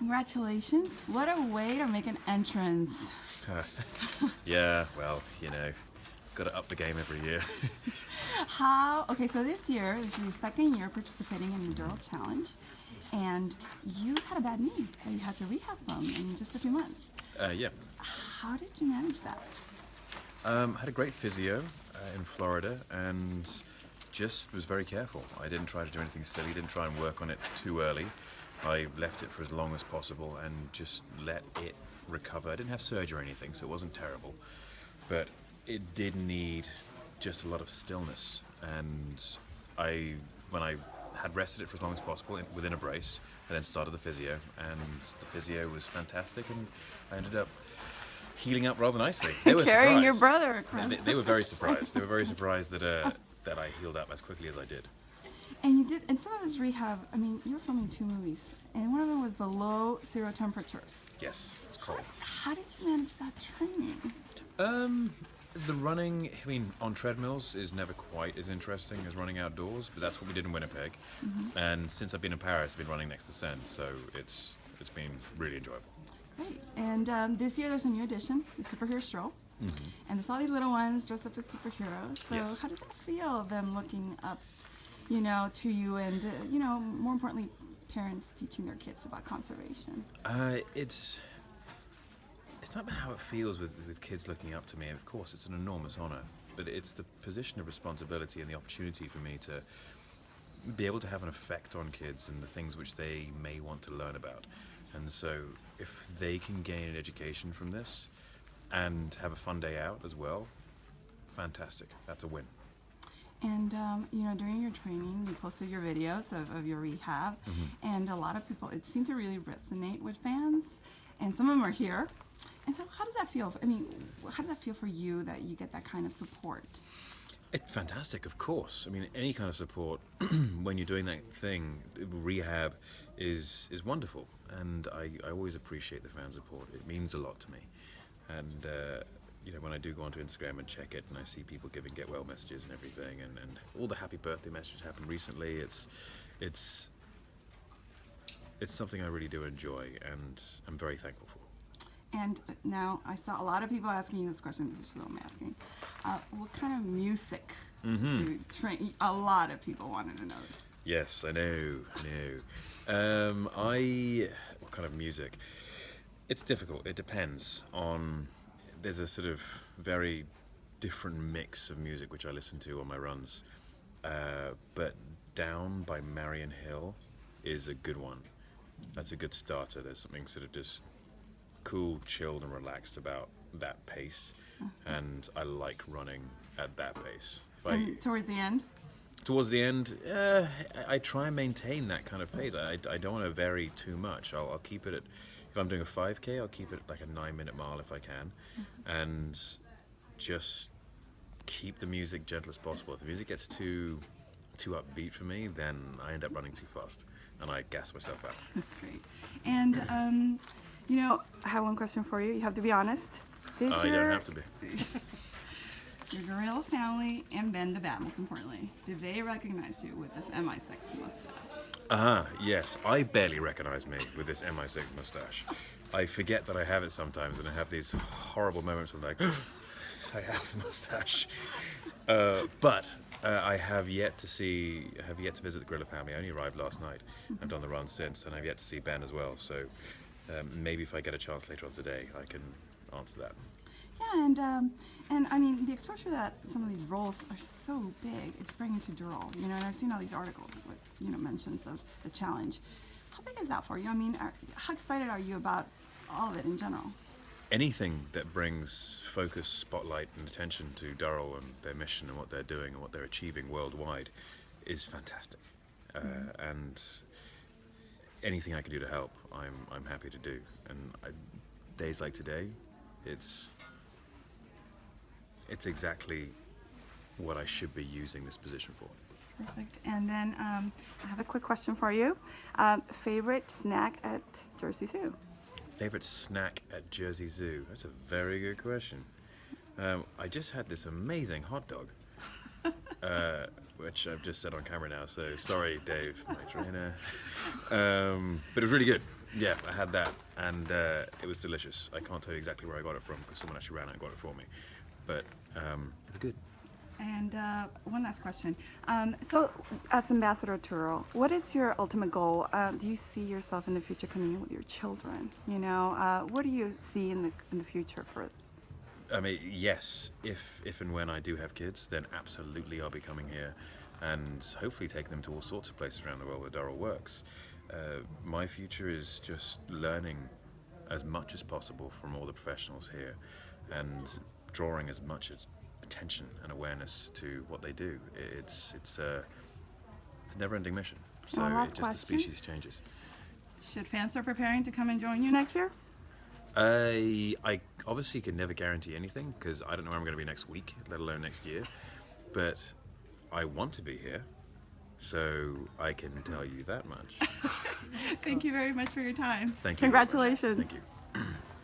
Congratulations. What a way to make an entrance. Yeah, well, got to up the game every year. Okay, so this year, this is your second year participating in the Durrell Challenge, and you had a bad knee that you had to rehab from in just a few months. Yeah. How did you manage that? Had a great physio in Florida and just was very careful. I didn't try to do anything silly, didn't try and work on it too early. I left it for as long as possible and just let it recover. I didn't have surgery or anything, so it wasn't terrible. But it did need just a lot of stillness. And when I had rested it for as long as possible within a brace, I then started the physio. And the physio was fantastic, and I ended up healing up rather nicely. They were Carrying surprised. your brother across. They were very surprised. They were very surprised that I healed up as quickly as I did. And you did, and some of this rehab, I mean, you were filming 2 movies, and one of them was below 0 temperatures. Yes, it's cold. How did you manage that training? The running, on treadmills is never quite as interesting as running outdoors, but that's what we did in Winnipeg. Mm-hmm. And since I've been in Paris, I've been running next to Seine, so it's been really enjoyable. Great. And this year there's a new addition, the superhero stroll. Mm-hmm. And there's all these little ones dressed up as superheroes. So yes. How did that feel, them looking up, to you and, more importantly, parents teaching their kids about conservation? It's not about how it feels with kids looking up to me. Of course, it's an enormous honor, but it's the position of responsibility and the opportunity for me to be able to have an effect on kids and the things which they may want to learn about. And so if they can gain an education from this and have a fun day out as well, fantastic. That's a win. And, during your training, you posted your videos of your rehab, mm-hmm. and a lot of people, it seemed to really resonate with fans, and some of them are here. And so how does that feel? How does that feel for you that you get that kind of support? It's fantastic, of course. Any kind of support when you're doing that thing, rehab, is wonderful. And I always appreciate the fan support. It means a lot to me. And, when I do go onto Instagram and check it and I see people giving get well messages and everything and all the happy birthday messages happened recently, it's something I really do enjoy and I'm very thankful for. And now I saw a lot of people asking you this question, which is what I'm asking. What kind of music mm-hmm. do you train? A lot of people wanted to know. Yes, I know. What kind of music? It's difficult. It depends on. There's a sort of very different mix of music which I listen to on my runs. But Down by Marion Hill is a good one. That's a good starter. There's something sort of just cool, chilled, and relaxed about that pace. And I like running at that pace. Towards the end? Towards the end, I try and maintain that kind of pace. I don't want to vary too much. I'll keep it at, if I'm doing a 5K, I'll keep it at like a 9-minute mile if I can. And just keep the music gentle as possible. If the music gets too upbeat for me, then I end up running too fast and I gas myself out. Great. And, I have one question for you. You have to be honest. You don't have to be. Your Durrell family and Ben the Bat, most importantly, did they recognize you with this MI6 mustache? Yes. I barely recognize me with this MI6 mustache. I forget that I have it sometimes, and I have these horrible moments of like, I have a mustache. But I have yet to visit the Gorilla family. I only arrived last night. Mm-hmm. I've done the run since, and I've yet to see Ben as well. So maybe if I get a chance later on today, I can answer that. Yeah, and the exposure that some of these roles are so big, it's bringing to Durrell, and I've seen all these articles with, mentions of the challenge. How big is that for you? How excited are you about all of it in general? Anything that brings focus, spotlight, and attention to Durrell and their mission and what they're doing and what they're achieving worldwide is fantastic. And anything I can do to help, I'm happy to do. And days like today, it's exactly what I should be using this position for. Perfect. And then I have a quick question for you. Favorite snack at Jersey Zoo? Favorite snack at Jersey Zoo? That's a very good question. I just had this amazing hot dog, which I've just said on camera now, so sorry, Dave, my trainer. But it was really good. Yeah, I had that, and it was delicious. I can't tell you exactly where I got it from because someone actually ran out and got it for me, but it was good. And one last question. So, as Ambassador Durrell, what is your ultimate goal? Do you see yourself in the future coming in with your children? You know, what do you see in the future for? I mean, yes, if and when I do have kids, then absolutely I'll be coming here and hopefully taking them to all sorts of places around the world where Durrell works. My future is just learning as much as possible from all the professionals here and drawing as much attention and awareness to what they do. It's a never-ending mission. So One last it just the question. species changes. Should fans start preparing to come and join you next year? I obviously can never guarantee anything because I don't know where I'm going to be next week, let alone next year. But I want to be here, so I can tell you that much. Thank you very much for your time. Thank you very much. Congratulations. Thank you.